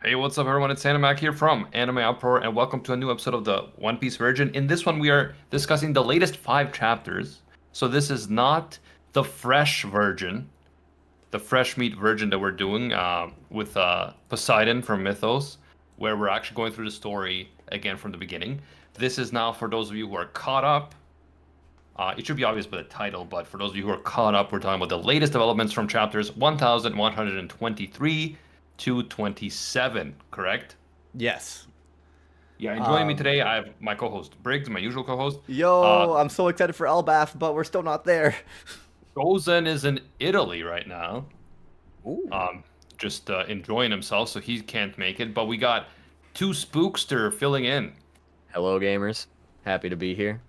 Hey, what's up, everyone? It's Animac here from Anime Uproar, and welcome to a new episode of the One Piece Virgin. In this one, we are discussing the latest 5 chapters. So this is not the fresh version, the fresh meat version that we're doing with Poseidon from Mythos, where we're actually going through the story again from the beginning. This is now for those of you who are caught up. It should be obvious by the title, but for those of you who are caught up, we're talking about the latest developments from chapters 1123 to 27, correct? Yes. Yeah, and joining me Um, today, I have my co-host Briggs, my usual co-host. yo, I'm so excited for Elbaf, but we're still not there. Gozen is in Italy right now, Ooh. um, just enjoying himself, so he can't make it. But we got two Spookster filling in. Hello, gamers. Happy to be here.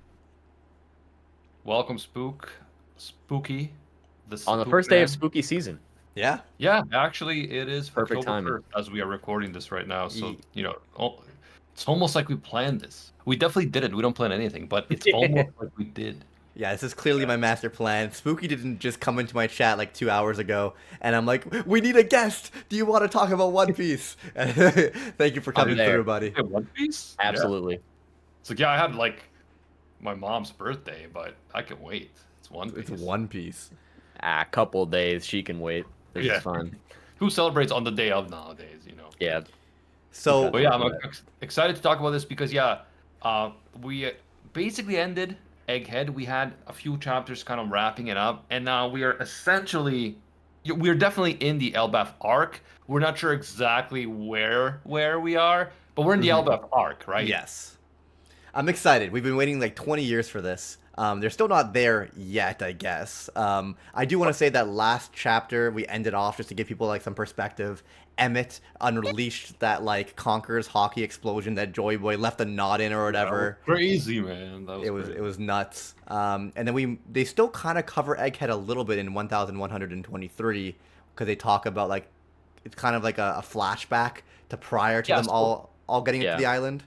Welcome, Spooky, the On the Spook first day Man. of spooky season. Yeah. Yeah, actually, it is Perfect October timing. 1st as we are recording this right now. So, Ye- it's almost like we planned this. We definitely didn't. We don't plan anything, but it's almost like we did. Yeah, this is clearly my master plan. Spooky didn't just come into my chat like 2 hours ago, and I'm like, we need a guest. Do you want to talk about One Piece? Thank you for coming there. through, buddy. Hey, One Piece? Yeah. Absolutely. It's like, yeah, I had like my mom's birthday, but I can wait. It's One Piece. It's One Piece. A couple days. She can wait. This Yeah. is fun. Who celebrates on the day of nowadays? Yeah. So, But yeah, I'm excited to talk about this because we basically ended Egghead. We had a few chapters kind of wrapping it up, and now we're definitely in the Elbaf arc. We're not sure exactly where we are, but we're in the Mhm. Elbaf arc, right? yes. I'm excited. We've been waiting like 20 years for this. They're still not there yet, I guess. I do want to say that last chapter we ended off just to give people like some perspective. Emmett unleashed that like Conqueror's hockey explosion that Joy Boy left a knot in or whatever. Crazy, man. That was It was crazy. it was nuts. And then they still kind of cover Egghead a little bit in 1123 because they talk about like it's kind of like a flashback to prior to Yeah, them so- all getting into Yeah. the island.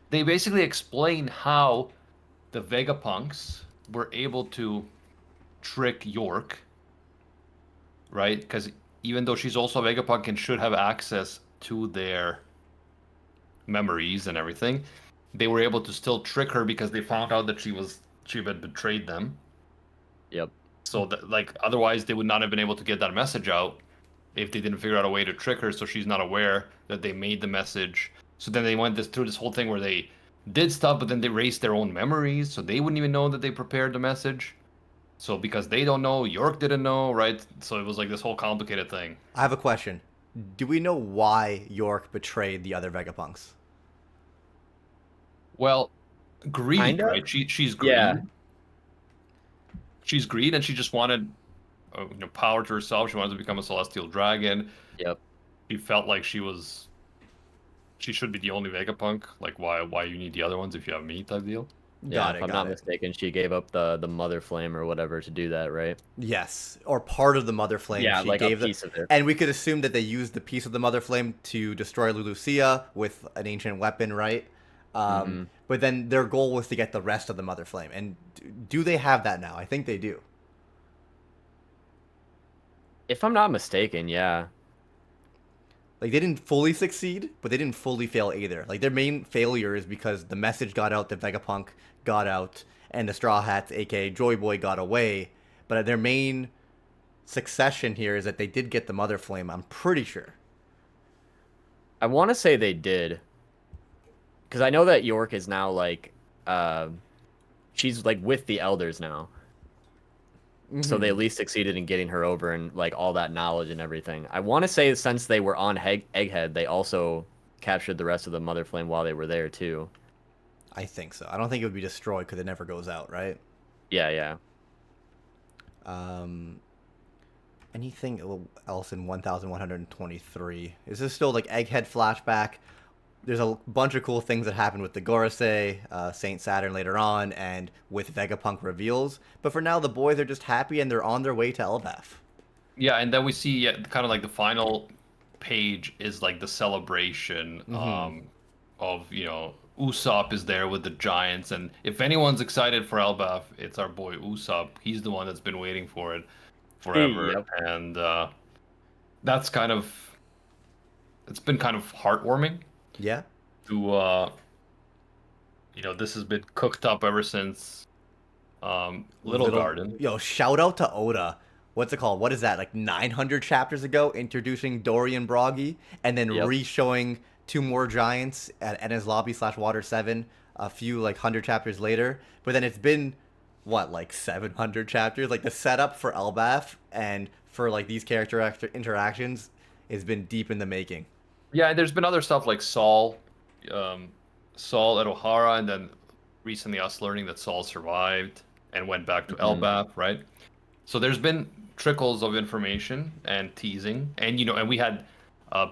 They basically explain how the Vegapunks were able to trick York, right? Because even though she's also a Vegapunk and should have access to their memories and everything, they were able to still trick her because they found out that she had betrayed them. Yep. So that, like, otherwise they would not have been able to get that message out if they didn't figure out a way to trick her, so she's not aware that they made the message. So then they went through this whole thing where they did stuff, but then they erased their own memories, so they wouldn't even know that they prepared the message. So because they don't know, York didn't know, right? So it was like this whole complicated thing. I have a question. Do we know why York betrayed the other Vegapunks? Well, greed, Kinda? right? She's greed. Yeah. She's greed, and she just wanted, power to herself. She wanted to become a celestial dragon. Yep. She felt like she should be the only Vegapunk. Like, why you need the other ones if you have me type deal? Yeah. If I'm Got not it. mistaken, she gave up the mother flame or whatever to do that, right? Yes, or part of the Mother Flame. Yeah, she like a gave piece of it. and we could assume that they used the piece of the Mother Flame to destroy Lulucia with an ancient weapon, right? But then their goal was to get the rest of the Mother Flame. And do they have that now? I think they do. If I'm not mistaken, yeah. Like they didn't fully succeed, but they didn't fully fail either. Like their main failure is because the message got out, that Vegapunk got out, and the Straw Hats, aka Joy Boy, got away. But their main succession here is that they did get the Mother Flame. I'm pretty sure. I want to say they did. Because I know that York is now like, she's like with the elders now. So they at least succeeded in getting her over and like all that knowledge and everything. I want to say since they were on Egghead, they also captured the rest of the Mother Flame while they were there too. I think so. I don't think it would be destroyed because it never goes out, right? Yeah, yeah. Anything else in 1123? Is this still like Egghead flashback? There's a bunch of cool things that happen with the Gorosei, Saint Saturn later on, and with Vegapunk reveals. But for now, the boys are just happy and they're on their way to Elbaf. Yeah, and then we see kind of like the final page is like the celebration of Usopp is there with the giants, and if anyone's excited for Elbaf, it's our boy Usopp. He's the one that's been waiting for it forever, Yep. and that's kind of it's been kind of heartwarming Yeah. to this has been cooked up ever since Little Garden. Yo, shout out to Oda. What's it called? What is that? Like 900 chapters ago, introducing Dory and Broggy, and then Yep. re-showing two more giants at Enna's Lobby / Water 7 a few like 100 chapters later. But then it's been what, like 700 chapters? Like the setup for Elbaf and for like these character interactions has been deep in the making. Yeah, and there's been other stuff like Saul at O'Hara, and then recently us learning that Saul survived and went back to Elbaf, right? So there's been trickles of information and teasing, and and we had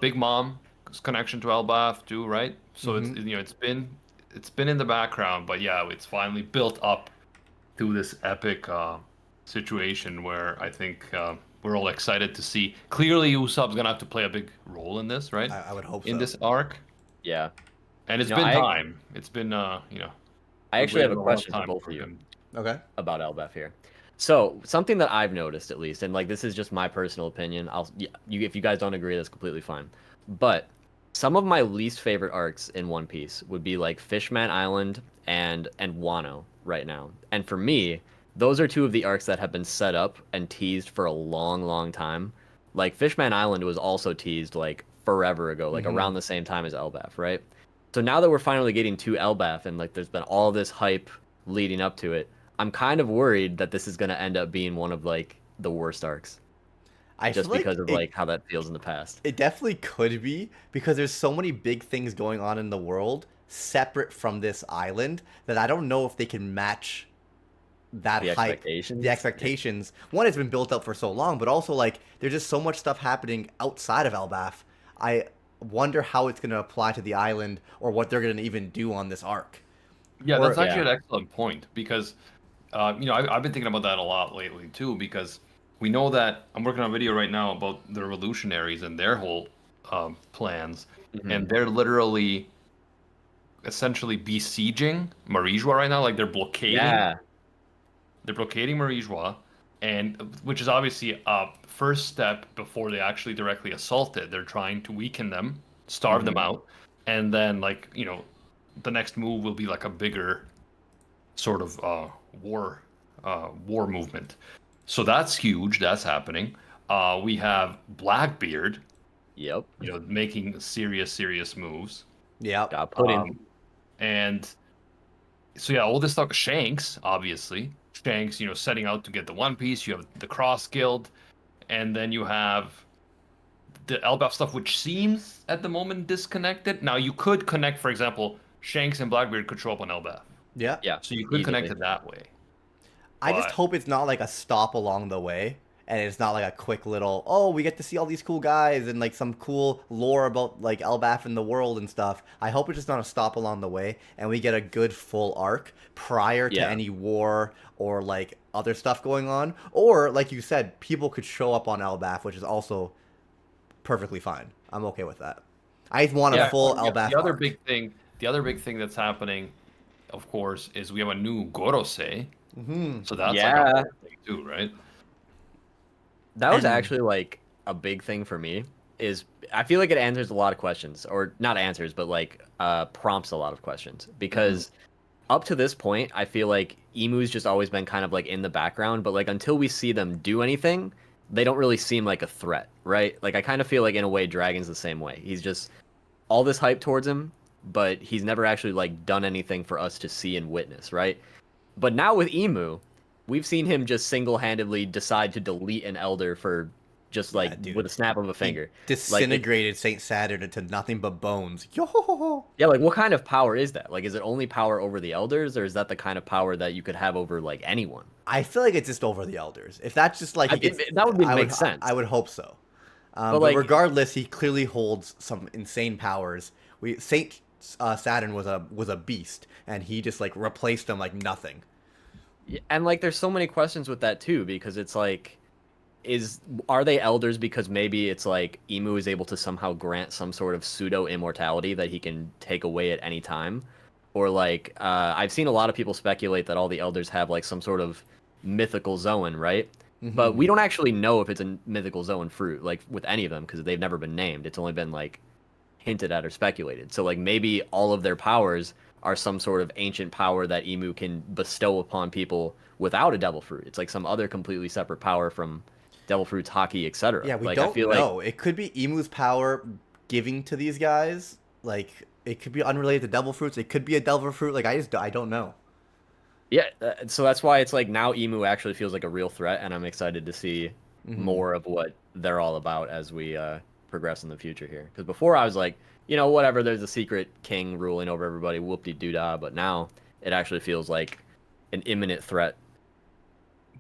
Big Mom's connection to Elbaf too, right? So it's been in the background, but yeah, it's finally built up to this epic situation where I think we're all excited to see. Clearly, Usopp's gonna have to play a big role in this, right? I would hope so. In this arc, Yeah. and it's been time. It's been I actually have a question for both of you him. Okay. about Elbaf here. So something that I've noticed, at least, and like this is just my personal opinion. If you guys don't agree, that's completely fine. But some of my least favorite arcs in One Piece would be like Fishman Island and Wano right now. And for me, those are two of the arcs that have been set up and teased for a long, long time. Like Fishman Island was also teased like forever ago, like around the same time as Elbaf, right? So now that we're finally getting to Elbaf and like there's been all this hype leading up to it, I'm kind of worried that this is going to end up being one of like the worst arcs. Just because of like how that feels in the past. It definitely could be because there's so many big things going on in the world separate from this island that I don't know if they can match that The hype. expectations? The expectations. One, it's been built up for so long, but also like there's just so much stuff happening outside of Elbaf. I wonder how it's going to apply to the island or what they're going to even do on this arc. Yeah, Or- that's actually an excellent point because, I've been thinking about that a lot lately too because we know that I'm working on a video right now about the revolutionaries and their whole plans, and they're literally essentially besieging Marijua right now. Like they're blockading. Yeah. They're blockading Marijua, and which is obviously a first step before they actually directly assault it. They're trying to weaken them, starve them out, and then the next move will be like a bigger sort of war movement. So that's huge. That's happening. We have Blackbeard, Yep. making serious moves. Yeah. Got put in. And so yeah, all this stuff. Shanks, obviously. Shanks, setting out to get the One Piece. You have the Cross Guild, and then you have the Elbaf stuff, which seems at the moment disconnected. Now you could connect, for example, Shanks and Blackbeard could show up on Elbaf, Yeah. Yeah. so you could connect easily. it that way. I just But- hope it's not like a stop along the way and it's not like a quick little, oh, we get to see all these cool guys and like some cool lore about like Elbaf and the world and stuff. I hope it's just not a stop along the way and we get a good full arc prior to Yeah. any war or like other stuff going on. Or like you said, people could show up on Elbaf, which is also perfectly fine. I'm okay with that. I want a full Elbaf The other arc. big thing that's happening, of course, is we have a new Gorosei. So that's like Yeah. a whole thing too, right? That was And- actually like a big thing for me. Is I feel like it answers a lot of questions, or not answers, but like prompts a lot of questions. Because up to this point, I feel like Emu's just always been kind of like in the background, but like until we see them do anything, they don't really seem like a threat, right? Like I kind of feel like in a way Dragon's the same way. He's just all this hype towards him, but he's never actually like done anything for us to see and witness, right? But now with Emu, we've seen him just single-handedly decide to delete an elder for just like dude. with a snap of a finger. Disintegrated Saint Saturn into nothing but bones. Yo! Yeah, like what kind of power is that? Like, is it only power over the elders, or is that the kind of power that you could have over like anyone? I feel like it's just over the elders. If that's just like That would make sense. I would hope so. But, But like- regardless, he clearly holds some insane powers. Saint Saturn was a beast, and he just like replaced him like nothing. Yeah, and like, there's so many questions with that too, because it's like, are they elders because maybe it's like Emu is able to somehow grant some sort of pseudo immortality that he can take away at any time, or like I've seen a lot of people speculate that all the elders have like some sort of mythical Zoan, right? But we don't actually know if it's a mythical Zoan fruit, like with any of them, because they've never been named. It's only been like hinted at or speculated. So like maybe all of their powers are some sort of ancient power that Emu can bestow upon people without a devil fruit. It's like some other completely separate power from devil fruits, hockey, etc. Yeah, we Like I don't feel know. like It could be Emu's power giving to these guys. Like it could be unrelated to devil fruits. It could be a devil fruit. Like I don't know. yeah, so that's why it's like now Emu actually feels like a real threat, and I'm excited to see more of what they're all about as we progress in the future here. Because before I was like, you know, whatever, there's a secret king ruling over everybody, whoop-de-doo-dah, but now it actually feels like an imminent threat.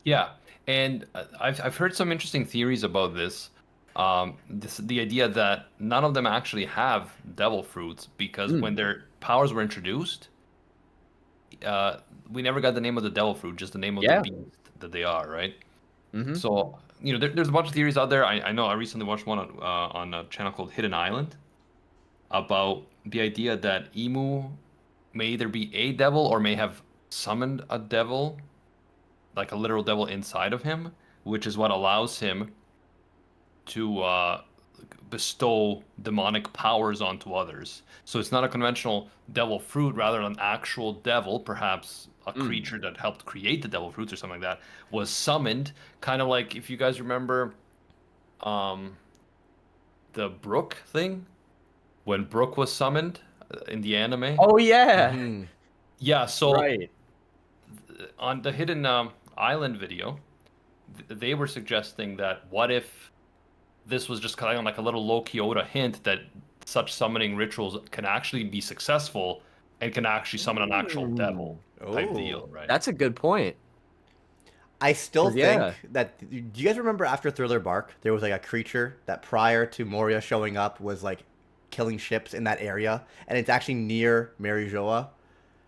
Yeah, and I've heard some interesting theories about this. The idea that none of them actually have devil fruits because when their powers were introduced, we never got the name of the devil fruit, just the name of Yeah. the beast that they are, right? Mm-hmm. So, you know, there's a bunch of theories out there. I know I recently watched one on a channel called Hidden Island about the idea that Emu may either be a devil or may have summoned a devil, like a literal devil inside of him, which is what allows him to bestow demonic powers onto others. So it's not a conventional devil fruit, rather an actual devil, perhaps a creature that helped create the devil fruits or something like that, was summoned. Kind of like if you guys remember the Brook thing, when Brook was summoned in the anime. Oh yeah, Yeah, so right. on the Hidden Island video, they were suggesting that what if this was just kind of like a little low Kyoto hint that such summoning rituals can actually be successful and can actually summon an actual devil type deal, right? That's a good point. I still Yeah. think that. Do you guys remember after Thriller Bark, there was like a creature that prior to Moria showing up was like killing ships in that area, and it's actually near Mary Joa.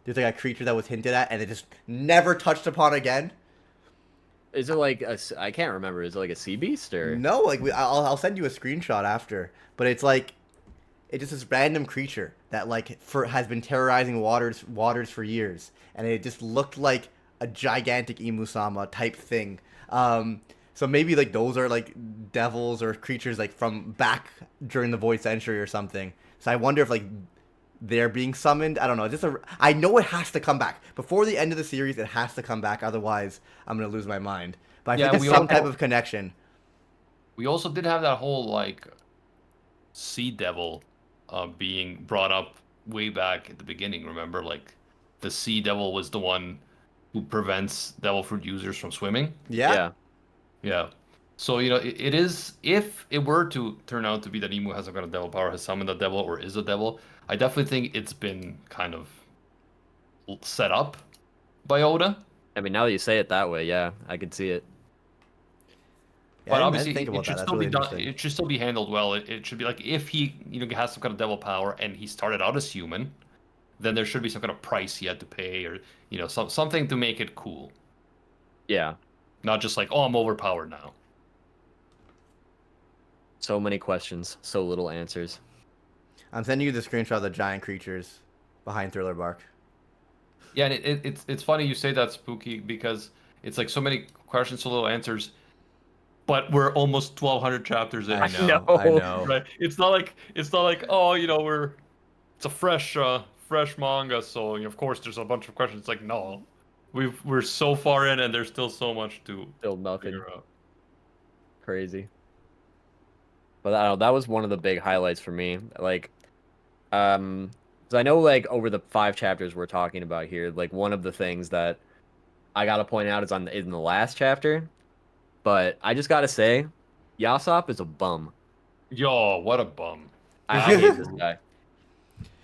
There's like a creature that was hinted at, and it just never touched upon again. Is it like I can't remember. Is it like a sea beast or? No, like I'll send you a screenshot after, but it's like it's just this random creature that like has been terrorizing waters for years, and it just looked like a gigantic Imusama type thing. So maybe like those are like devils or creatures like from back during the Void Century or something. So I wonder if like they're being summoned. I don't know. I know it has to come back before the end of the series. It has to come back, otherwise I'm gonna lose my mind. But I Yeah, think we there's some all- type of connection. We also did have that whole like sea devil being brought up way back at the beginning. Remember, like the sea devil was the one who prevents devil fruit users from swimming. Yeah. Yeah. So, you know, it is, if it were to turn out to be that Emu has some kind of devil power, has summoned a devil, or is a devil, I definitely think it's been kind of set up by Oda. I mean, now that you say it that way, yeah, I could see it. Yeah, But I didn't obviously, think about it should that. That's still really be done. interesting. It should still be handled well. It should be like if he, you know, has some kind of devil power and he started out as human, then there should be some kind of price he had to pay, or you know, something to make it cool. Yeah. Not just like, oh, I'm overpowered now. So many questions, so little answers. I'm sending you the screenshot of the giant creatures behind Thriller Bark. Yeah, and it's funny you say that, Spooky, because it's like so many questions, so little answers. But we're almost 1,200 chapters in. I know. know. Right? It's not like oh, you know, it's a fresh manga, so you know, of course there's a bunch of questions. It's like no, we're so far in and there's still so much to Still nothing. figure out. Crazy. But I don't know, that was one of the big highlights for me. Like, 'cause I know like over the 5 chapters we're talking about here, like one of the things that I gotta point out is in the last chapter. But I just gotta say, Yasop is a bum. Yo, what a bum. I hate this guy.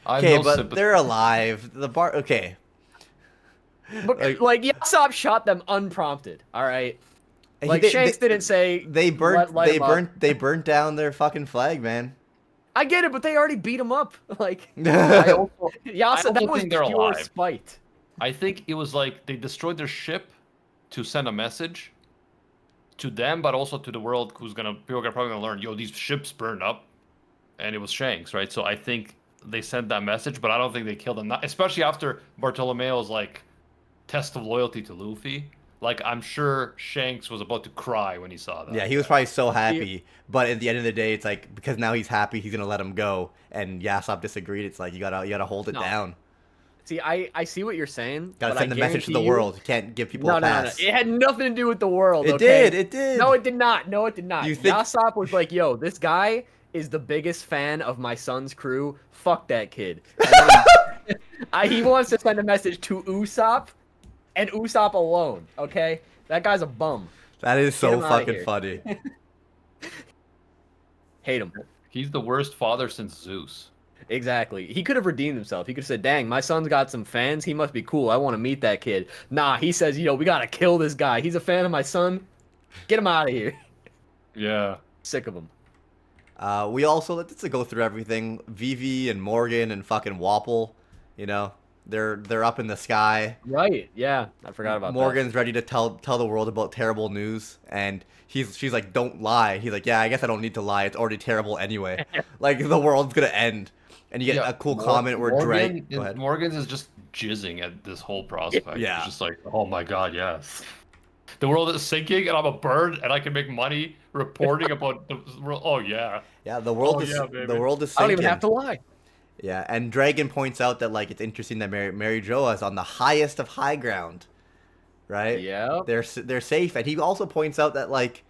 I have Okay, no but sympathy. they're alive. The bar. Okay. But like Yasop shot them unprompted. All right. And Like Shanks didn't say They burnt. light They him up. burnt. They burnt down their fucking flag, man. I get it, but they already beat him up. Like I also Yasop, that was think they're pure alive. spite. I think it was like they destroyed their ship to send a message to them, but also to the world people are probably gonna learn, yo, these ships burned up, and it was Shanks, right? So I think they sent that message, but I don't think they killed him. Especially after Bartolomeo's like test of loyalty to Luffy. Like, I'm sure Shanks was about to cry when he saw that. Yeah, he was probably so happy, but at the end of the day, it's like because now he's happy, he's gonna let him go. And Yasop disagreed. It's like you gotta hold it No. down. See, I see what you're saying. Gotta but send I the message to the guarantee you- world. You can't give people No, a no, no, no. pass. It had nothing to do with the world. It Okay? did. It did. No, it did not. No, it did not. You think- Yasop was like, "Yo, this guy is the biggest fan of my son's crew. Fuck that kid." And then he wants to send a message to Usopp, and Usopp alone. Okay, that guy's a bum. That is Get so him outta fucking here. funny. Hate him. He's the worst father since Zeus. Exactly. He could have redeemed himself. He could have said, "Dang, my son's got some fans. He must be cool. I want to meet that kid." Nah, he says, "Yo, we gotta kill this guy. He's a fan of my son. Get him out of here." Yeah. Sick of him. We also let's just go through everything. Vivi and Morgan and fucking Wapple, you know, they're up in the sky. Right. Yeah. I forgot about Morgan's ready to tell the world about terrible news, and she's like, "Don't lie." He's like, "Yeah, I guess I don't need to lie. It's already terrible anyway. Like the world's gonna end." And you get a cool comment where Drake. Go ahead. Morgan's is just jizzing at this whole prospect. Yeah. He's just like, oh my god, yes. The world is sinking, and I'm a bird, and I can make money reporting about the world. Oh yeah. Yeah, the world is baby. the world is that. I sinking. don't even have to lie. Yeah, and Dragon points out that like it's interesting that Mary Joa is on the highest of high ground, right? Yeah. They're safe, and he also points out that like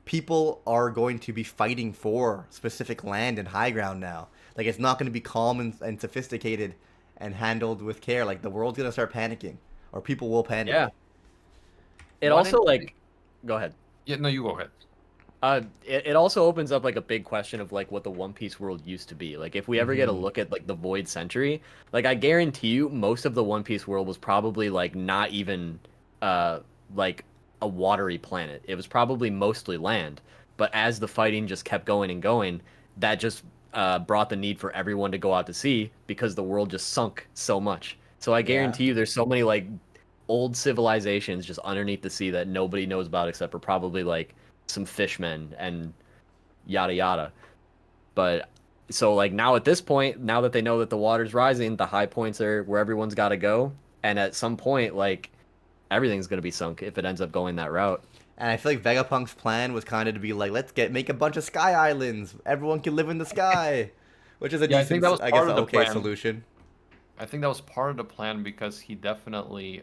people are going to be fighting for specific land and high ground now. Like it's not going to be calm and sophisticated and handled with care. Like the world's going to start panicking, or people will panic. Yeah. It Why also didn't like, go ahead. Yeah, no, you go ahead. It also opens up like a big question of like what the One Piece world used to be. Like if we ever get a look at like the Void Century, like I guarantee you most of the One Piece world was probably like not even like a watery planet. It was probably mostly land. But as the fighting just kept going and going, that just brought the need for everyone to go out to sea because the world just sunk so much. So I guarantee you there's so many like old civilizations just underneath the sea that nobody knows about except for probably like some fishmen and yada yada. But so like now at this point, now that they know that the water's rising, the high points are where everyone's got to go, and at some point like everything's going to be sunk if it ends up going that route. And I feel like Vegapunk's plan was kind of to be like, let's make a bunch of sky islands. Everyone can live in the sky, which is a Yeah, I decent, think that was I part guess, of the okay plan. solution. I think that was part of the plan because he definitely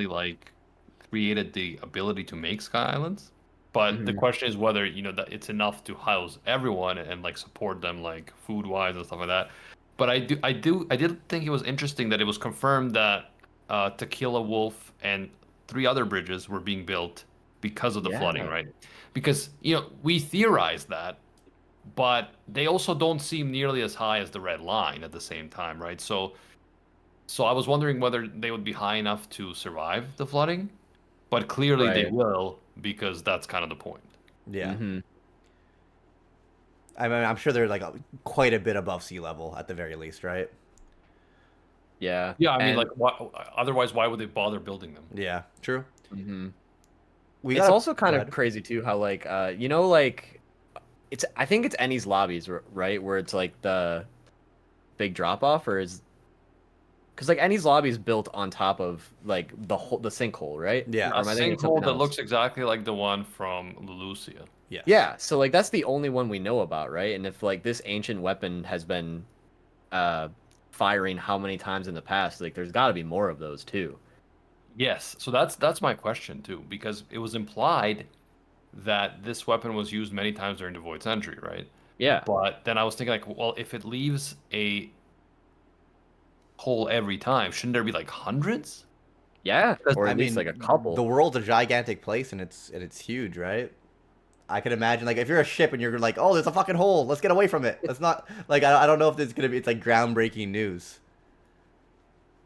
like created the ability to make sky islands. But the question is whether, you know, that it's enough to house everyone and like support them like food wise and stuff like that. But I did think it was interesting that it was confirmed that Tequila Wolf and 3 other bridges were being built because of the flooding, right? Because, you know, we theorized that, but they also don't seem nearly as high as the red line at the same time, right? So I was wondering whether they would be high enough to survive the flooding, but clearly they will because that's kind of the point. Yeah. I mean, I'm sure they're like quite a bit above sea level at the very least, right? Yeah. Yeah, I mean, like, otherwise, why would they bother building them? Yeah, true. It's also kind of crazy too how like you know like I think it's Eni's lobbies, right, where it's like the big drop off, or is because like Eni's lobby is built on top of like the sinkhole, right? Yeah. Or A am I thinking of sinkhole something that else? looks exactly like the one from Lucia. Yes. Yeah, so like that's the only one we know about, right? And if like this ancient weapon has been firing how many times in the past, like there's got to be more of those too. Yes, so that's my question too, because it was implied that this weapon was used many times during the Void Century, right? Yeah. But then I was thinking, like, well, if it leaves a hole every time, shouldn't there be like hundreds? Yeah, or I at least mean, like a couple. The world's a gigantic place, and it's huge, right? I can imagine, like, if you're a ship and you're like, oh, there's a fucking hole, let's get away from it. Let's not, like, I don't know if it's gonna be, it's like groundbreaking news.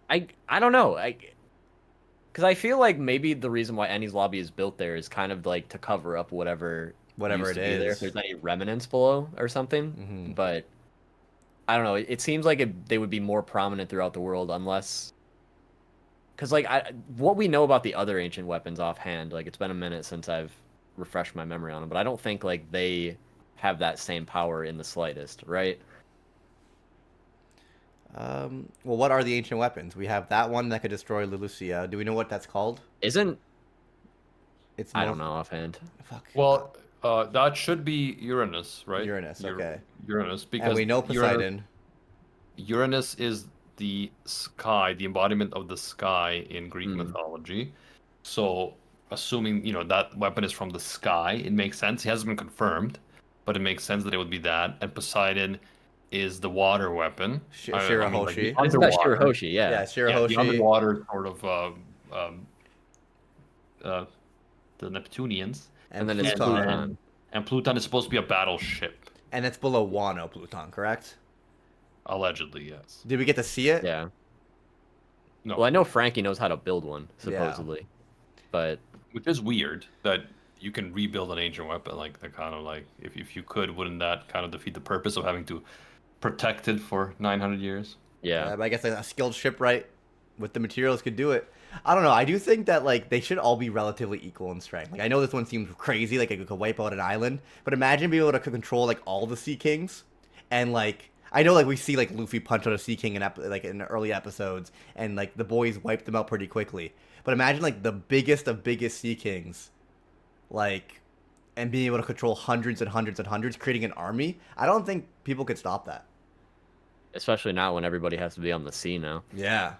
I don't know. Because I feel like maybe the reason why Eni's lobby is built there is kind of like to cover up whatever used It to be there, if is. there's any remnants below or something. But I don't know. It seems like they would be more prominent throughout the world unless, because like what we know about the other ancient weapons offhand, like it's been a minute since I've refreshed my memory on them, but I don't think like they have that same power in the slightest, right? Well, what are the ancient weapons? We have that one that could destroy Lulusia. Do we know what that's called? Isn't It's I don't know offhand. Fuck. Well, that should be Uranus, right? Uranus. Okay. Uranus, And because we know Poseidon. Uranus is the sky, the embodiment of the sky in Greek mythology. So, assuming that weapon is from the sky, it makes sense. It hasn't been confirmed, but it makes sense that it would be that. And Poseidon is the water weapon. Shirahoshi. Isn't that Shirahoshi? Yeah, Yeah. Shirahoshi. The underwater sort of the Neptunians. And then it's Pluton. And Pluton is supposed to be a battleship. And it's below Wano, Pluton, correct? Allegedly, yes. Did we get to see it? Yeah. No. Well, I know Frankie knows how to build one, supposedly. But which is weird that you can rebuild an ancient weapon like that. Kind of like if you could, wouldn't that kind of defeat the purpose of having to protect it for 900 years? yeah. But I guess a skilled shipwright with the materials could do it. I don't know. I do think that like they should all be relatively equal in strength. Like I know this one seems crazy, like it could wipe out an island, but imagine being able to control like all the Sea Kings, and like I know like we see like Luffy punch out a Sea King in early episodes, and like the boys wipe them out pretty quickly. But imagine like the biggest of biggest Sea Kings, like, and being able to control hundreds and hundreds and hundreds, creating an army. I don't think people could stop that. Especially now when everybody has to be on the sea now. Yeah.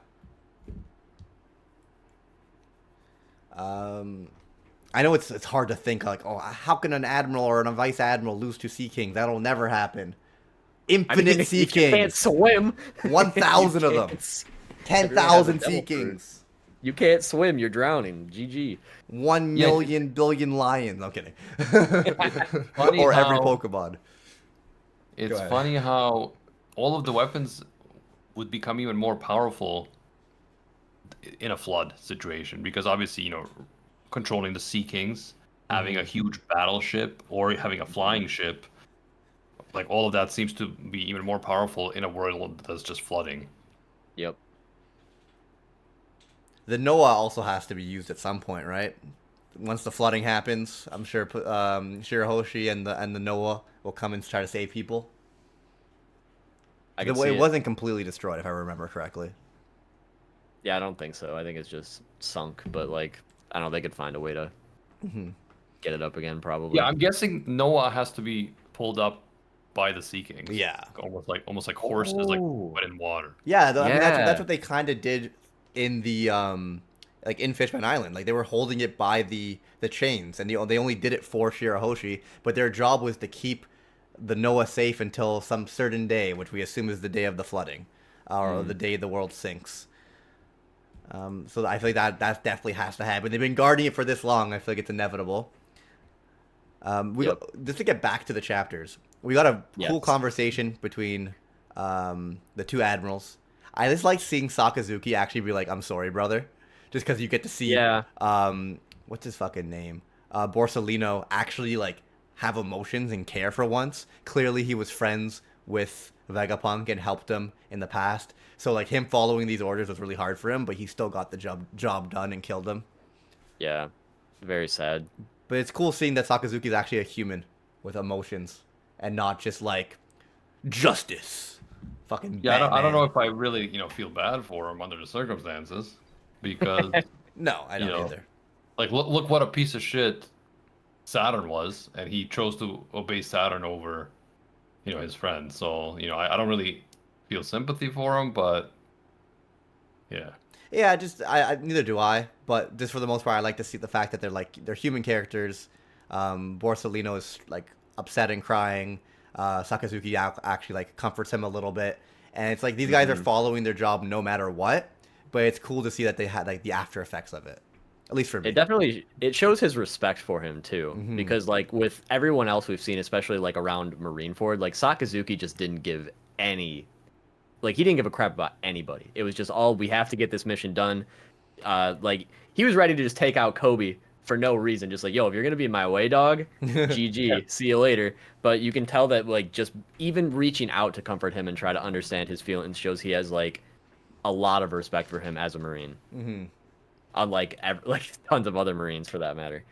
I know it's hard to think like, oh, how can an admiral or a vice admiral lose to Sea Kings? That'll never happen. Infinite Sea Kings. You can't swim. 1,000 of them. 10,000 Sea Kings. You can't swim. You're drowning. GG. 1 million billion lions. I'm kidding. Funny or every how- Pokemon. It's funny how all of the weapons would become even more powerful in a flood situation, because obviously, controlling the Sea Kings, having a huge battleship, or having a flying ship, like all of that seems to be even more powerful in a world that's just flooding. Yep. The Noah also has to be used at some point, right? Once the flooding happens, I'm sure Shirahoshi and the Noah will come and try to save people. It wasn't completely destroyed, if I remember correctly. Yeah, I don't think so. I think it's just sunk, but like I don't know, they could find a way to get it up again, probably. Yeah, I'm guessing Noah has to be pulled up by the Sea Kings. Yeah. Almost like horses, like but in water. Yeah, I mean, that's Yeah. what they kind of did in the like in Fishman Island. Like they were holding it by the chains, and they only did it for Shirahoshi, but their job was to keep the Noah safe until some certain day, which we assume is the day of the flooding, or the day the world sinks. So I feel like that definitely has to happen. They've been guarding it for this long. I feel like it's inevitable. Just to get back to the chapters, we got a cool conversation between the two admirals. I just like seeing Sakazuki actually be like, "I'm sorry, brother," just because you get to see what's his fucking name, Borsalino actually like have emotions and care for once. Clearly, he was friends with Vegapunk and helped him in the past. So like him following these orders was really hard for him, but he still got the job done and killed him. Yeah. Very sad. But it's cool seeing that Sakazuki is actually a human with emotions and not just like justice. Fucking Yeah, I don't know if I really feel bad for him under the circumstances, because No, I don't either. like look what a piece of shit Saturn was, and he chose to obey Saturn over his friend. So I don't really feel sympathy for him, but yeah. Yeah, just I neither do I, but just for the most part, I like to see the fact that they're human characters. Borsalino is like upset and crying. Sakazuki actually like comforts him a little bit, and it's like these guys are following their job no matter what. But it's cool to see that they had like the after effects of it, at least for me. It shows his respect for him too, because like with everyone else we've seen, especially like around Marineford, like Sakazuki just didn't give he didn't give a crap about anybody. It was just we have to get this mission done. Like he was ready to just take out Kobe for no reason, just like, yo, if you're gonna be in my way, dog, GG, see you later. But you can tell that like just even reaching out to comfort him and try to understand his feelings shows he has like a lot of respect for him as a Marine. Unlike tons of other Marines for that matter.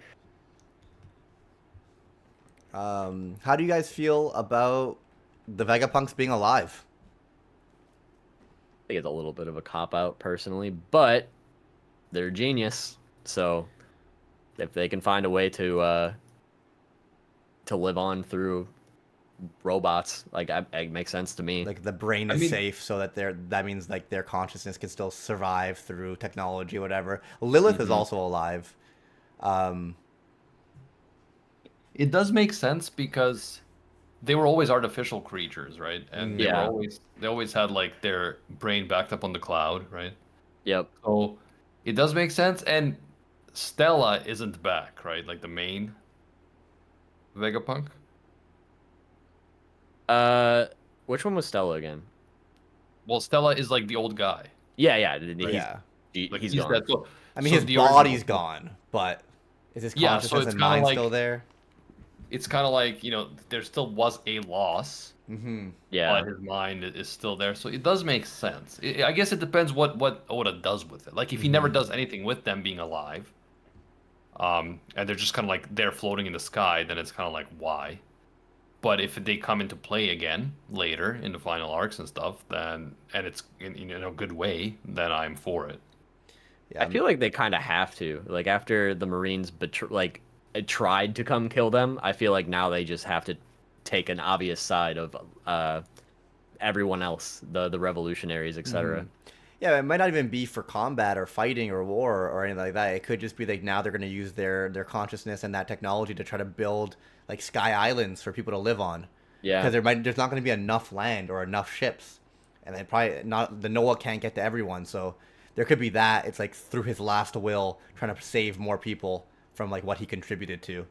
How do you guys feel about the Vegapunks being alive? think it's a little bit of a cop out personally, but they're genius. So if they can find a way to live on through robots, like it makes sense to me. Like the brain I is mean- safe, so that that means like their consciousness can still survive through technology, whatever. Lilith is Mhm. also alive. Um, It does make sense because they were always artificial creatures, right? And they were Yeah. always had like their brain backed up on the cloud, right? Yep. So it does make sense. And Stella isn't back, right? Like the main Vegapunk. Which one was Stella again? Well, Stella is like the old guy. Yeah, yeah, yeah. Like he's he's gone. dead. So, I mean, so his the body's original- gone, but is his Yeah, so consciousness it's and kinda mind like- still there? It's kind of like, there still was a loss, Mm-hmm. Yeah, but his mind is still there. So it does make sense. I guess it depends what Oda does with it. Like if he never does anything with them being alive, and they're just kind of like they're floating in the sky, then it's kind of like why. But if they come into play again later in the final arcs and stuff, then and it's in a good way, then I'm for it. Yeah, I feel like they kind of have to. Like after the Marines tried to come kill them, I feel like now they just have to take an obvious side of everyone else, the revolutionaries, etc. Yeah, it might not even be for combat or fighting or war or anything like that. It could just be like now they're going to use their consciousness and that technology to try to build like sky islands for people to live on. Yeah, Because there's not going to be enough land or enough ships, and they probably not the Noah can't get to everyone. So there could be that. It's like through his last will, trying to save more people from like what he contributed to.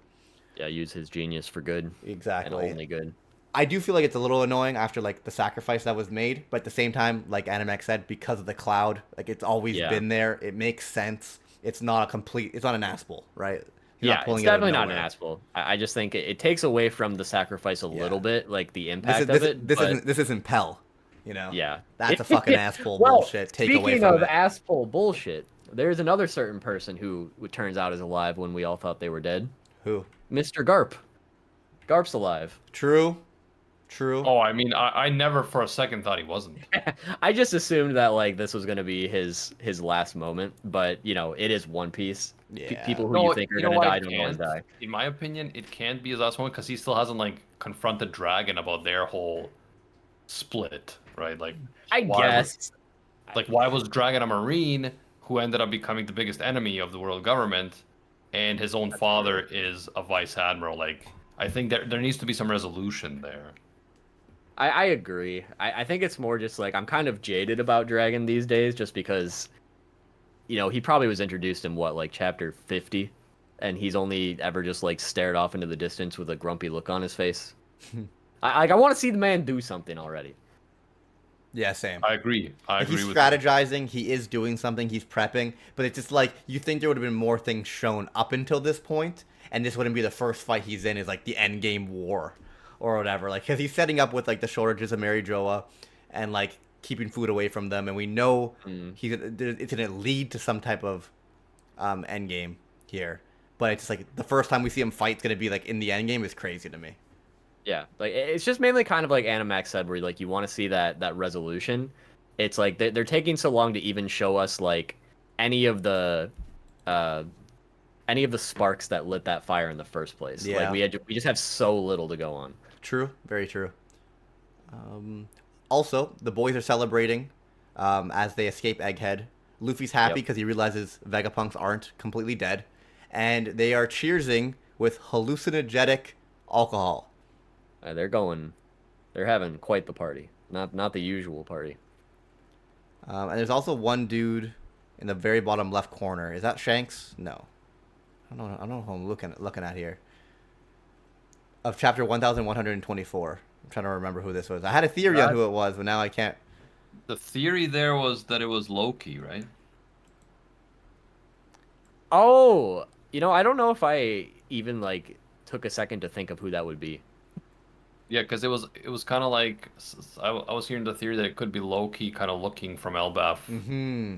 yeah, use his genius for good Exactly. and only good. I do feel like it's a little annoying after like the sacrifice that was made, but at the same time, like Animex said, because of the cloud, like it's always Yeah. been there. It makes sense. It's not it's not an aspel, right? He's Yeah, not pulling it's it out of definitely not an nowhere. asshole. I just think it takes away from the sacrifice a little bit, like the impact This, of it. this but isn't this isn't Pell, you know. yeah, That's a fucking asshole Well, bullshit. Take away speaking from of it. asshole bullshit, there's another certain person who turns out is alive when we all thought they were dead. Who? Mr. Garp. Garp's alive. True. True. Oh, I mean, I never for a second thought he wasn't. I just assumed that like this was gonna be his last moment, but it is One Piece. Yeah. People who No, you think are you know gonna why die it don't always can't? die. In my opinion, it can't be his last one because he still hasn't like confronted Dragon about their whole split, right? Like, I why guess. why was Dragon a Marine who ended up becoming the biggest enemy of the world government, and his own father is a vice admiral? Like, I think there needs to be some resolution there. I agree. I think it's more just like I'm kind of jaded about Dragon these days, just because, he probably was introduced in what, like chapter 50, and he's only ever just like stared off into the distance with a grumpy look on his face. I want to see the man do something already. Yeah, same. I agree. I Like, agree he's with strategizing, he is doing something, he's prepping, but it's just like you think there would have been more things shown up until this point, and this wouldn't be the first fight he's in is like the end game war or whatever. Like, because he's setting up with like the shortages of Mary Joa and like keeping food away from them, and we know it's gonna lead to some type of end game here. But it's just like the first time we see him fight is gonna be like in the end game is crazy to me. Yeah, like it's just mainly kind of like Animax said, where like you want to see that resolution. It's like they're taking so long to even show us like any of the sparks that lit that fire in the first place. Yeah. Like we just have so little to go on. True, very true. Also, the boys are celebrating as they escape Egghead. Luffy's happy Yep. because he realizes Vegapunks aren't completely dead, and they are cheersing with hallucinogenic alcohol. They're having quite the party. Not the usual party. And there's also one dude in the very bottom left corner. Is that Shanks? No. I don't know who I'm looking at here. Of chapter 1124. I'm trying to remember who this was. I had a theory on who it was, but now I can't. the theory there was that it was Loki, right? Oh, I don't know if I even like took a second to think of who that would be. Yeah, because it was kind of like I was hearing the theory that it could be Loki kind of looking from Elbaf. Mm-hmm.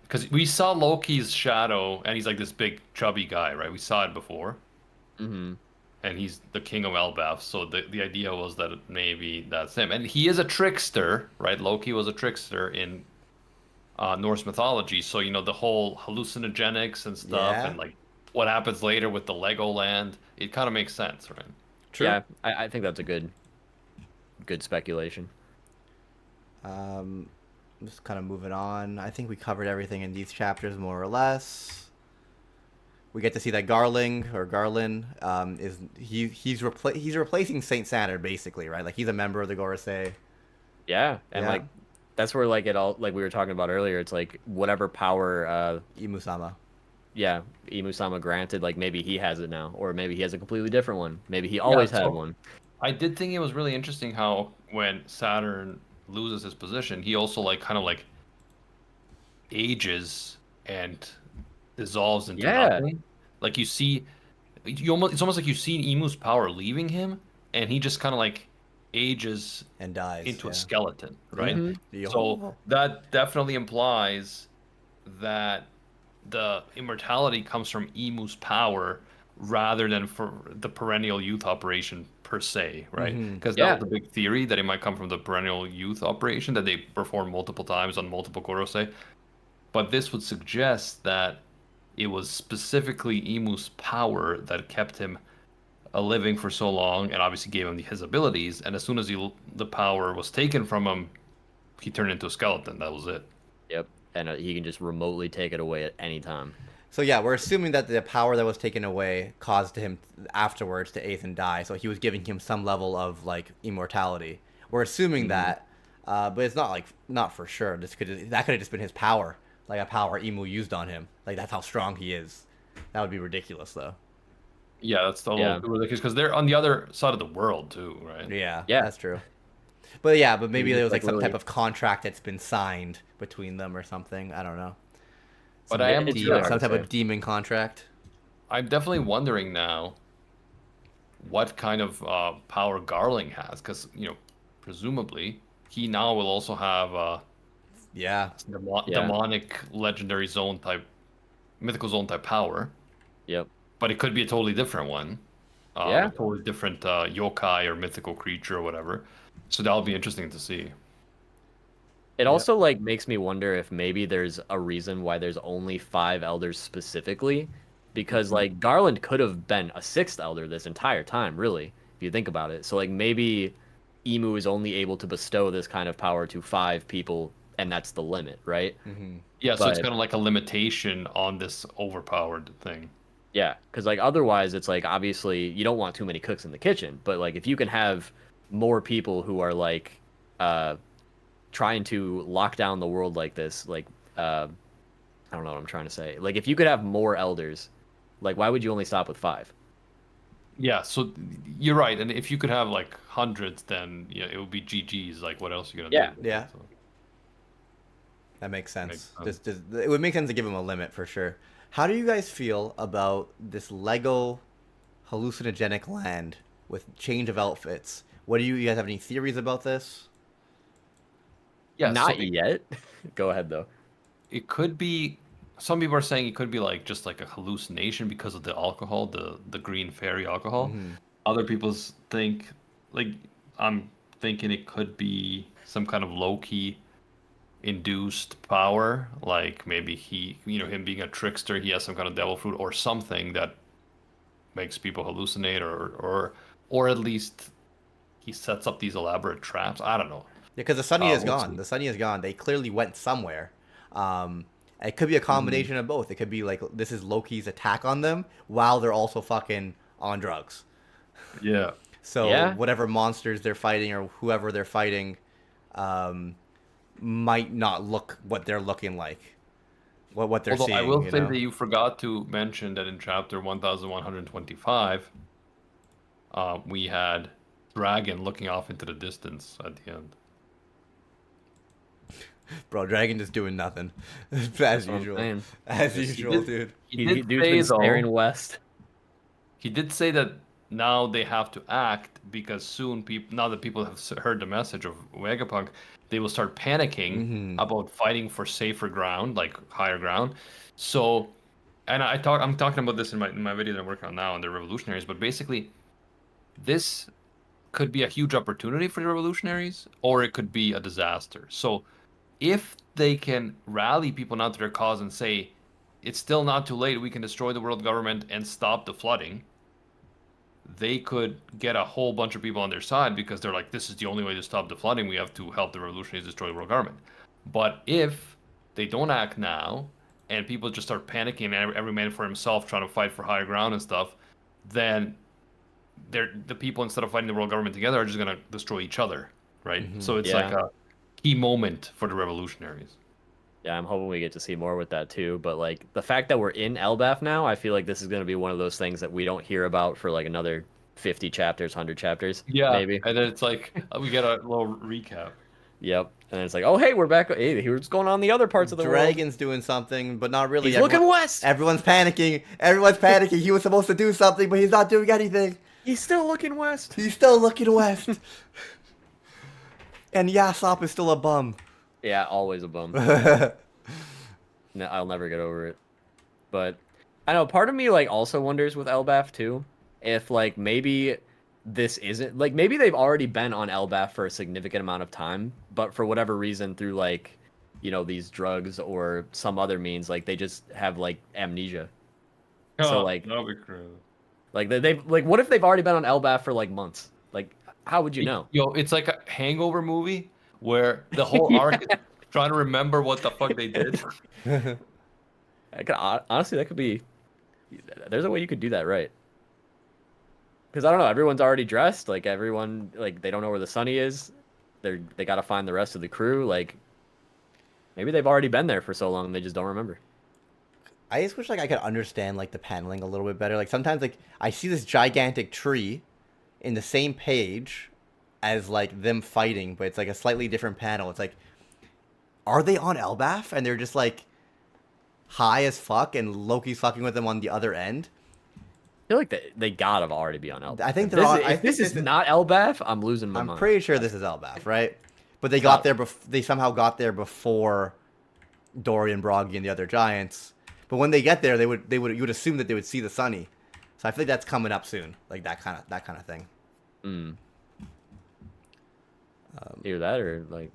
Because we saw Loki's shadow, and he's like this big chubby guy, right? We saw it before. Mm-hmm. and he's the king of Elbaf. So the idea was that maybe that's him, and he is a trickster, right? Loki was a trickster in Norse mythology. So the whole hallucinogenics and stuff, Yeah. and like what happens later with the Legoland, it kind of makes sense, right? True. Yeah, I think that's a good speculation. Just kind of moving on. I think we covered everything in these chapters more or less. We get to see that Garland he's replacing Saint Saturn basically, right? Like he's a member of the Gorosei. Yeah, and Yeah. like that's where like it all like we were talking about earlier. It's like whatever power, Imusama. yeah, Imusama granted, like maybe he has it now, or maybe he has a completely different one. Maybe he always had so- one. I did think it was really interesting how when Saturn loses his position, he also like kind of like ages and dissolves into Yeah. nothing. Like it's almost like you see Emu's power leaving him, and he just kind of like ages And dies. into yeah. a skeleton, right? Mhm. So that definitely implies that the immortality comes from Emu's power rather than for the perennial youth operation per se, right? Mhm. Because Yeah. that was the big theory that it might come from the perennial youth operation that they perform multiple times on multiple Gorosei. But this would suggest that it was specifically Emu's power that kept him living for so long and obviously gave him his abilities. And as soon as the power was taken from him, he turned into a skeleton. That was it. Yep, and he can just remotely take it away at any time. So yeah, we're assuming that the power that was taken away caused him afterwards to Aethan die. So he was giving him some level of like immortality. We're assuming that, but it's not for sure. That could have just been his power, like a power Emu used on him. Like that's how strong he is. That would be ridiculous though. Yeah, that's a Yeah. little ridiculous because they're on the other side of the world too, right? Yeah, Yeah. that's true. But maybe Maybe there just, was like like, some type really- of contract that's been signed between them or something. I don't know. But Some I am it's demon- really hard some to type say. of demon contract. I'm definitely wondering now what kind of power Garling has, because presumably he now will also have Yeah. Yeah. demonic legendary zone type, mythical zone type power, Yep. but it could be a totally different one. Yeah. A totally different yokai or mythical creature or whatever. So that'll be interesting to see. It also like makes me wonder if maybe there's a reason why there's only 5 elders specifically, because like Garland could have been a 6th elder this entire time, really, if you think about it. So like maybe Emu is only able to bestow this kind of power to 5 people, and that's the limit, right? Mm-hmm. Yeah, so it's But- kind of like a limitation on this overpowered thing. Yeah, because like otherwise it's like obviously you don't want too many cooks in the kitchen, but like if you can have more people who are like trying to lock down the world like this, like I don't know what I'm trying to say. Like if you could have more elders, like why would you only stop with 5? Yeah, so you're right, and if you could have like hundreds, then it would be GG's. Like, what else are you gonna Yeah. do? Yeah. So, That makes sense. Makes sense. It would make sense to give him a limit for sure. How do you guys feel about this Lego hallucinogenic land with change of outfits? What do you guys have any theories about this? yeah, Not so yet. Go ahead though. it could be. Some people are saying it could be like just like a hallucination because of the alcohol, the green fairy alcohol. Other people think, like, I'm thinking it could be some kind of low-key induced power, like maybe him being a trickster, he has some kind of devil fruit or something that makes people hallucinate, or at least he sets up these elaborate traps. I don't know. Yeah, because the Sunny is we'll gone. see. The Sunny is gone. They clearly went somewhere. It could be a combination of both. It could be like this is Loki's attack on them while they're also fucking on drugs. Yeah. So Yeah. whatever monsters they're fighting or whoever they're fighting, might not look what they're looking like. What they're Although seeing. I will you say know? that you forgot to mention that in chapter 1125, we had Dragon looking off into the distance at the end. Bro, Dragon just doing nothing. As That's what I'm usual. saying. As Yes, he usual, did. dude. He Dude's did been say, though, staring west. he did say that now they have to act because soon now that people have heard the message of Vegapunk, they will start panicking about fighting for safer ground, like higher ground. So, and I'm talking about this in my video that I'm working on now on the revolutionaries, but basically this could be a huge opportunity for the revolutionaries, or it could be a disaster. So if they can rally people now to their cause and say, it's still not too late, we can destroy the world government and stop the flooding, they could get a whole bunch of people on their side because they're like, this is the only way to stop the flooding. We have to help the revolutionaries destroy the world government. But if they don't act now and people just start panicking and every man for himself trying to fight for higher ground and stuff, then the people, instead of fighting the world government together, are just going to destroy each other, right? So it's like a key moment for the revolutionaries. Yeah, I'm hoping we get to see more with that too. But like the fact that we're in Elbaf now, I feel like this is going to be one of those things that we don't hear about for like another 50 chapters, 100 chapters. Yeah, maybe. and then it's like we get a little recap. Yep. And it's like, oh hey, we're back. Hey, here's what's going on in the other parts of the world. Dragon's doing something, but not really. He's looking west. Everyone's panicking. Everyone's panicking. He was supposed to do something, but he's not doing anything. He's still looking west. He's still looking west. And Yasop is still a bum. Yeah, always a bum. No, I'll never get over it. But I know part of me like also wonders with Elbaf too, if like maybe this isn't like maybe they've already been on Elbaf for a significant amount of time, but for whatever reason through like, you know, these drugs or some other means, like they just have like amnesia. So like that'd be crazy. Like they've like what if they've already been on Elbaf for like months? Like how would you know? Yo, it's like a Hangover movie where the whole arc is trying to remember what the fuck they did. Honestly, that could be. There's a way you could do that, right? Because I don't know. Everyone's already dressed. Like everyone, like they don't know where the Sunny is. They got to find the rest of the crew. Like maybe they've already been there for so long they just don't remember. I just wish like I could understand like the paneling a little bit better. Like sometimes like I see this gigantic tree in the same page as like them fighting, but it's like a slightly different panel. It's like, are they on Elbaf and they're just like high as fuck and Loki's fucking with them on the other end? I feel like they gotta already be on Elbaf. I think if they're on. If this is not Elbaf, I'm losing my mind. I'm pretty sure this is Elbaf, right? But they got there. They somehow got there before Dorian, Broggy, and the other giants. But when they get there, you would assume that they would see the Sunny. So I feel like that's coming up soon, like that kind of thing. Either that or like,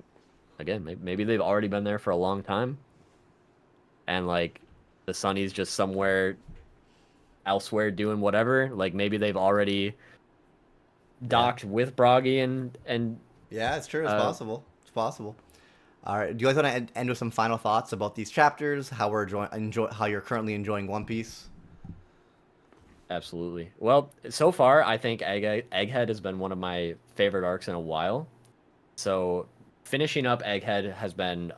again, maybe they've already been there for a long time, and like the Sunny's just somewhere elsewhere doing whatever. Like maybe they've already docked with Broggy and yeah, it's true. It's possible. It's possible. All right. Do you guys want to end with some final thoughts about these chapters? How how you're currently enjoying One Piece? Absolutely. Well, so far I think Egghead has been one of my favorite arcs in a while. So finishing up Egghead has been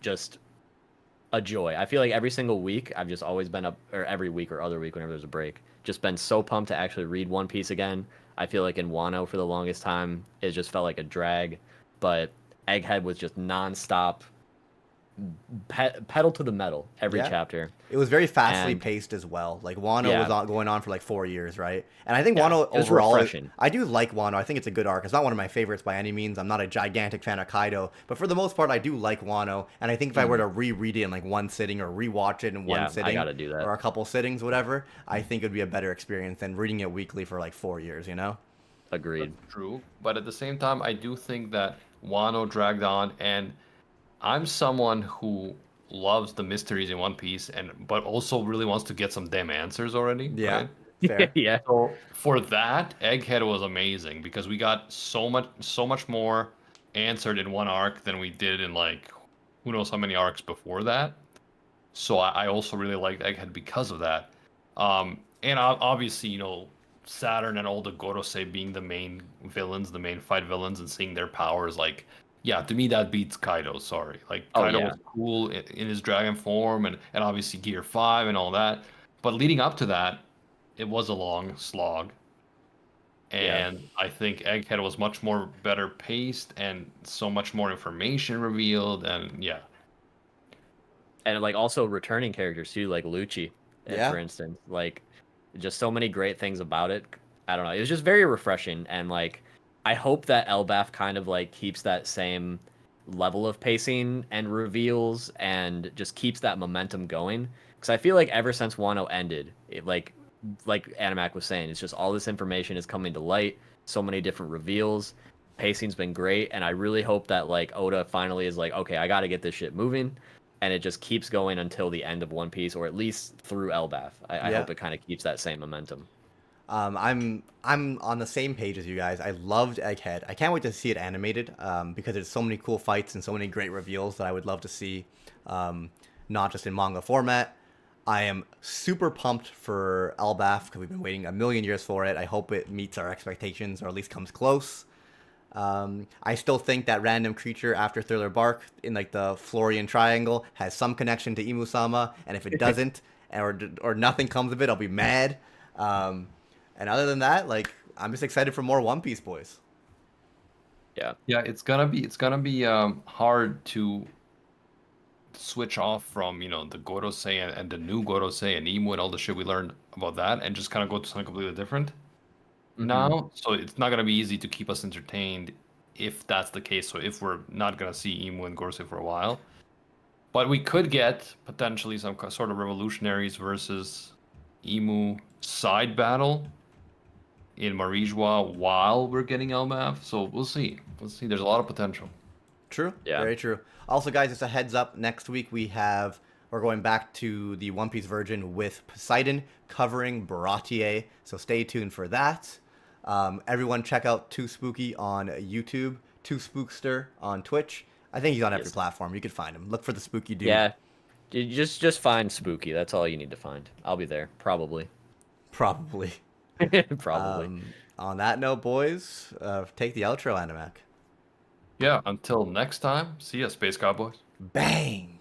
just a joy. I feel like every single week I've just always been up, or every week or other week whenever there's a break, just been so pumped to actually read One Piece again. I feel like in Wano for the longest time it just felt like a drag, but Egghead was just nonstop pedal to the metal every chapter. It was very fastly paced as well. Like Wano was going on for like 4 years, right? And I think Wano overall, I do like Wano. I think it's a good arc. It's not one of my favorites by any means. I'm not a gigantic fan of Kaido, but for the most part, I do like Wano. And I think if I were to reread it in like one sitting or rewatch it in one sitting, I gotta do that. Or a couple sittings, whatever, I think it would be a better experience than reading it weekly for like 4 years. You know? Agreed. That's true, but at the same time, I do think that Wano dragged on, and I'm someone who loves the mysteries in One Piece, but also really wants to get some damn answers already. Yeah. Right? Fair. Yeah. So for that, Egghead was amazing because we got so much more answered in one arc than we did in like who knows how many arcs before that. So I also really liked Egghead because of that. And obviously, you know, Saturn and all the Gorosei being the main villains, the main fight villains, and seeing their powers, like, yeah, to me that beats Kaido. Sorry, like Kaido was cool in his dragon form, and obviously Gear 5 and all that. But leading up to that, it was a long slog, and I think Egghead was much more better paced and so much more information revealed, and and like also returning characters too, like Lucci, for instance, like just so many great things about it. I don't know, it was just very refreshing, and like I hope that Elbaf kind of like keeps that same level of pacing and reveals and just keeps that momentum going, because I feel like ever since Wano ended, it like like Animac was saying, it's just all this information is coming to light. So many different reveals. Pacing's been great, and I really hope that like Oda finally is like, okay, I got to get this shit moving, and it just keeps going until the end of One Piece, or at least through Elbaf. I Yeah. hope it kind of keeps that same momentum. I'm on the same page as you guys. I loved Egghead. I can't wait to see it animated because there's so many cool fights and so many great reveals that I would love to see, not just in manga format. I am super pumped for Elbaf because we've been waiting a million years for it. I hope it meets our expectations or at least comes close. I still think that random creature after Thriller Bark in like the Florian Triangle has some connection to Imusama, and if it doesn't, or nothing comes of it, I'll be mad. And other than that, like I'm just excited for more One Piece, boys. Yeah. Yeah, it's gonna be hard to switch off from the Gorosei and the new Gorosei and Imu and all the shit we learned about that, and just kind of go to something completely different now. So it's not gonna be easy to keep us entertained if that's the case. So if we're not gonna see Imu and Gorosei for a while, but we could get potentially some sort of revolutionaries versus Imu side battle in Marijua while we're getting Elbaf. So we'll see. We'll see. There's a lot of potential. True. Yeah. Very true. Also, guys, just a heads up. Next week we're going back to the One Piece Virgin with Poseidon covering Baratier. So stay tuned for that. Everyone check out Too Spooky on YouTube, Too Spookster on Twitch. I think he's on every platform. You can find him. Look for the spooky dude. Yeah. You just find Spooky. That's all you need to find. I'll be there, probably. Probably. Probably. On that note, boys, take the outro, Animac. Yeah, until next time, see ya, Space Cowboys. Bang!